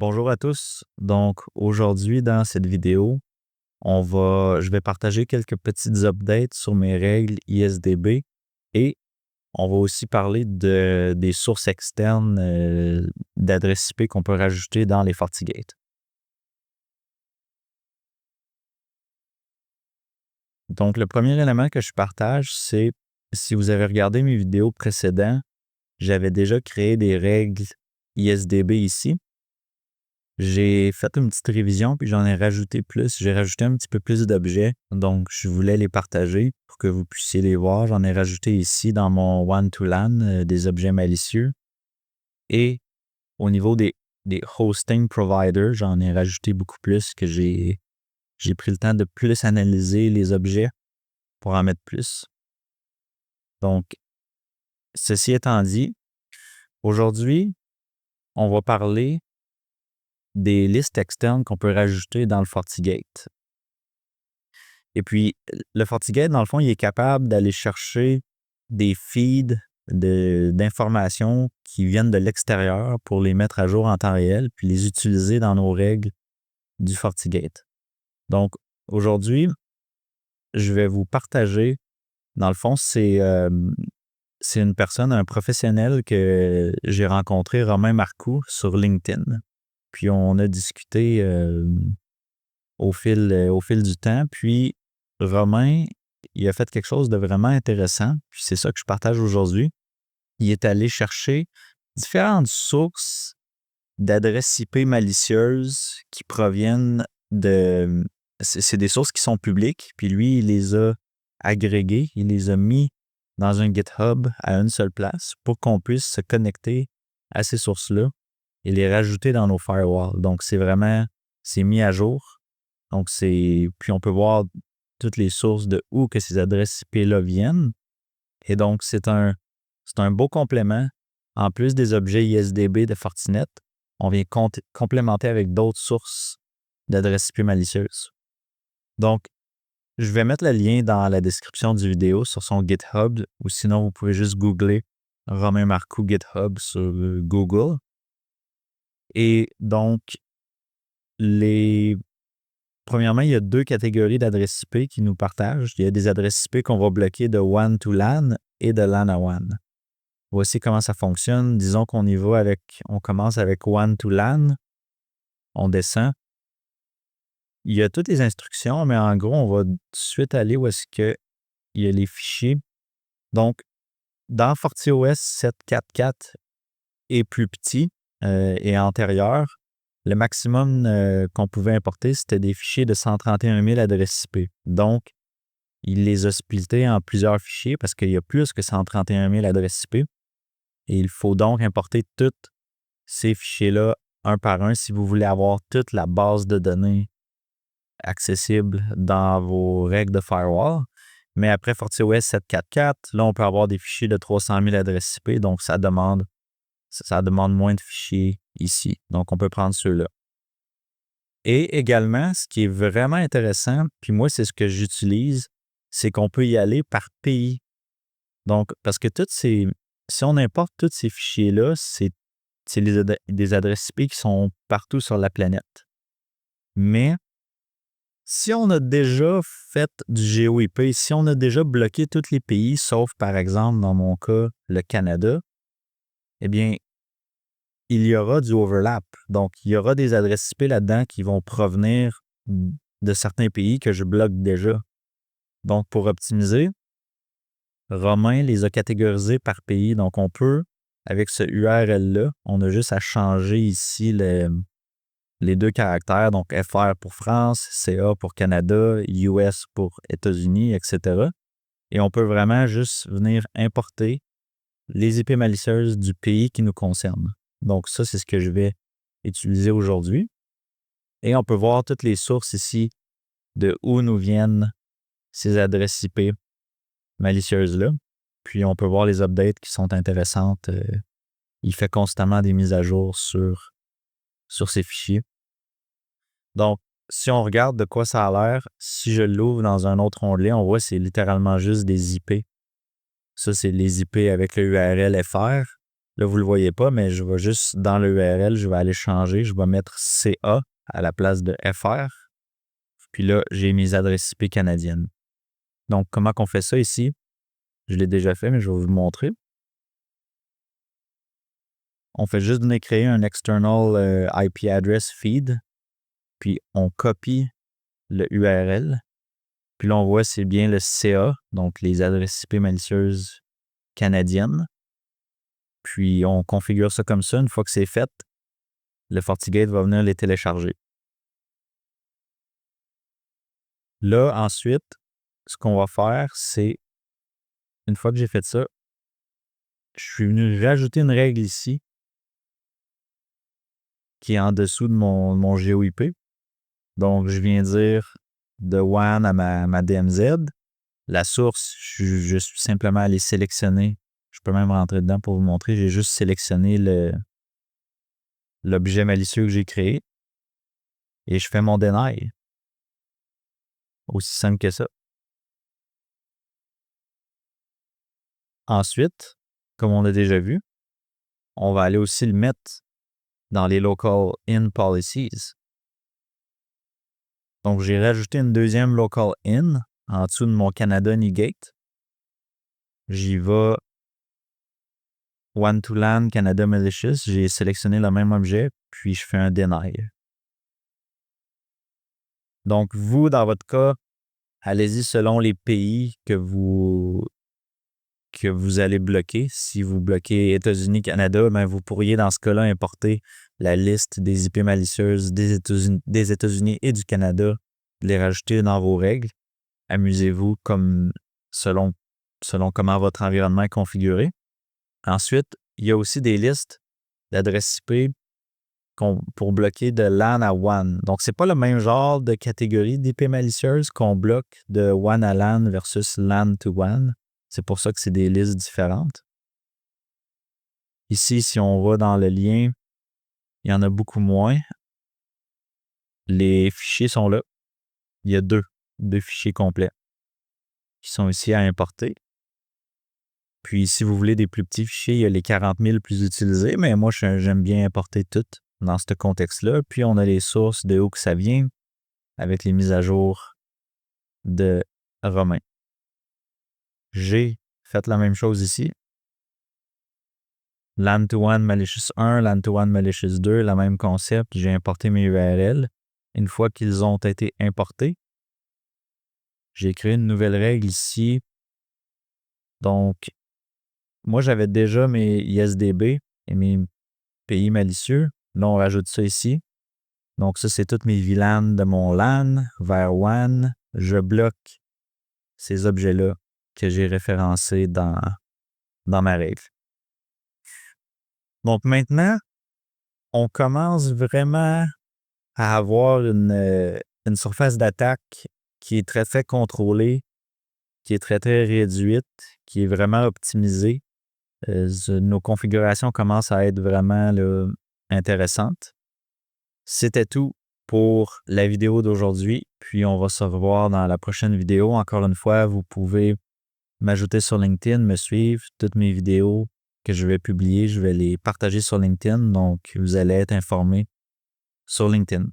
Bonjour à tous. Donc aujourd'hui, dans cette vidéo, je vais partager quelques petites updates sur mes règles ISDB et on va aussi parler des sources externes d'adresses IP qu'on peut rajouter dans les FortiGate. Donc le premier élément que je partage, c'est si vous avez regardé mes vidéos précédentes, j'avais déjà créé des règles ISDB ici. J'ai fait une petite révision, puis j'en ai rajouté plus. J'ai rajouté un petit peu plus d'objets, donc je voulais les partager pour que vous puissiez les voir. J'en ai rajouté ici dans mon one-to-LAN des objets malicieux. Et au niveau des hosting providers, j'en ai rajouté beaucoup plus que j'ai pris le temps de plus analyser les objets pour en mettre plus. Donc, ceci étant dit, aujourd'hui, on va parler des listes externes qu'on peut rajouter dans le FortiGate. Et puis, le FortiGate, dans le fond, il est capable d'aller chercher des feeds d'informations qui viennent de l'extérieur pour les mettre à jour en temps réel, puis les utiliser dans nos règles du FortiGate. Donc, aujourd'hui, je vais vous partager, dans le fond, c'est une personne, un professionnel que j'ai rencontré, Romain Marcoux, sur LinkedIn. Puis, on a discuté au fil du temps. Puis, Romain, il a fait quelque chose de vraiment intéressant, puis c'est ça que je partage aujourd'hui. Il est allé chercher différentes sources d'adresses IP malicieuses qui proviennent de... C'est des sources qui sont publiques, puis lui, il les a agrégées, il les a mis dans un GitHub à une seule place pour qu'on puisse se connecter à ces sources-là et les rajouter dans nos firewalls. Donc, c'est mis à jour. Donc, puis on peut voir toutes les sources de où que ces adresses IP-là viennent. Et donc, c'est un beau complément. En plus des objets ISDB de Fortinet, on vient complémenter avec d'autres sources d'adresses IP malicieuses. Donc, je vais mettre le lien dans la description du vidéo sur son GitHub, ou sinon, vous pouvez juste googler Romain Marcoux GitHub sur Google. Et donc, premièrement, il y a deux catégories d'adresses IP qui nous partagent. Il y a des adresses IP qu'on va bloquer de WAN to LAN et de LAN à WAN. Voici comment ça fonctionne. Disons qu'on on commence avec WAN to LAN, on descend. Il y a toutes les instructions, mais en gros, on va tout de suite aller où est-ce qu'il y a les fichiers. Donc, dans FortiOS 7.4.4 et plus petit et antérieur, le maximum qu'on pouvait importer, c'était des fichiers de 131 000 adresses IP. Donc, il les a splittés en plusieurs fichiers parce qu'il y a plus que 131 000 adresses IP. Et il faut donc importer tous ces fichiers-là un par un si vous voulez avoir toute la base de données accessible dans vos règles de firewall. Mais après FortiOS 7.4.4, là, on peut avoir des fichiers de 300 000 adresses IP. Donc, ça demande moins de fichiers ici. Donc, on peut prendre ceux-là. Et également, ce qui est vraiment intéressant, puis moi, c'est ce que j'utilise, c'est qu'on peut y aller par pays. Donc, parce que si on importe tous ces fichiers-là, c'est des adresses IP qui sont partout sur la planète. Mais si on a déjà fait du GeoIP, si on a déjà bloqué tous les pays, sauf par exemple, dans mon cas, le Canada, eh bien, il y aura du overlap. Donc, il y aura des adresses IP là-dedans qui vont provenir de certains pays que je bloque déjà. Donc, pour optimiser, Romain les a catégorisés par pays. Donc, on peut, avec ce URL-là, on a juste à changer ici les deux caractères. Donc, FR pour France, CA pour Canada, US pour États-Unis, etc. Et on peut vraiment juste venir importer les IP malicieuses du pays qui nous concerne. Donc, ça, c'est ce que je vais utiliser aujourd'hui. Et on peut voir toutes les sources ici de où nous viennent ces adresses IP malicieuses-là. Puis, on peut voir les updates qui sont intéressantes. Il fait constamment des mises à jour sur ces fichiers. Donc, si on regarde de quoi ça a l'air, si je l'ouvre dans un autre onglet, on voit que c'est littéralement juste des IP. Ça, c'est les IP avec le URL FR. Là, vous ne le voyez pas, mais je vais juste, dans le URL, je vais aller changer. Je vais mettre CA à la place de FR. Puis là, j'ai mes adresses IP canadiennes. Donc, comment qu'on fait ça ici? Je l'ai déjà fait, mais je vais vous le montrer. On fait juste venir créer un external IP address feed, puis on copie le URL. Puis là, on voit c'est bien le CA, donc les adresses IP malicieuses canadiennes. Puis on configure ça comme ça. Une fois que c'est fait, le FortiGate va venir les télécharger. Là, ensuite, ce qu'on va faire, c'est, une fois que j'ai fait ça, je suis venu rajouter une règle ici qui est en dessous de mon GeoIP. Donc, je viens dire de WAN à ma DMZ. La source, je suis simplement allé sélectionner. Je peux même rentrer dedans pour vous montrer. J'ai juste sélectionné l'objet malicieux que j'ai créé et je fais mon deny. Aussi simple que ça. Ensuite, comme on a déjà vu, on va aller aussi le mettre dans les local in policies. Donc, j'ai rajouté une deuxième local in en dessous de mon Canada NeGate. J'y vais One-to-LAN Canada Malicious. J'ai sélectionné le même objet, puis je fais un deny. Donc, vous, dans votre cas, allez-y selon les pays que vous allez bloquer. Si vous bloquez États-Unis, Canada, ben vous pourriez dans ce cas-là importer la liste des IP malicieuses des États-Unis et du Canada, les rajouter dans vos règles. Amusez-vous comme selon comment votre environnement est configuré. Ensuite, il y a aussi des listes d'adresses IP pour bloquer de LAN à WAN. Donc, c'est pas le même genre de catégorie d'IP malicieuse qu'on bloque de WAN à LAN versus LAN to WAN. C'est pour ça que c'est des listes différentes. Ici, si on va dans le lien, il y en a beaucoup moins. Les fichiers sont là. Il y a deux fichiers complets qui sont ici à importer. Puis, si vous voulez des plus petits fichiers, il y a les 40 000 plus utilisés, mais moi, j'aime bien importer toutes dans ce contexte-là. Puis, on a les sources de où que ça vient avec les mises à jour de Romain. J'ai fait la même chose ici. LAN to WAN Malicious 1, LAN to WAN Malicious 2, le même concept. J'ai importé mes URL. Une fois qu'ils ont été importés, j'ai créé une nouvelle règle ici. Donc, moi, j'avais déjà mes ISDB et mes pays malicieux. Là, on rajoute ça ici. Donc, ça, c'est toutes mes VLAN de mon LAN vers WAN. Je bloque ces objets-là que j'ai référencés dans ma règle. Donc, maintenant, on commence vraiment à avoir une surface d'attaque qui est très, très contrôlée, qui est très, très réduite, qui est vraiment optimisée. Nos configurations commencent à être vraiment là, intéressantes. C'était tout pour la vidéo d'aujourd'hui, puis on va se revoir dans la prochaine vidéo. Encore une fois, vous pouvez m'ajouter sur LinkedIn, me suivre. Toutes mes vidéos que je vais publier, je vais les partager sur LinkedIn, donc vous allez être informé sur LinkedIn.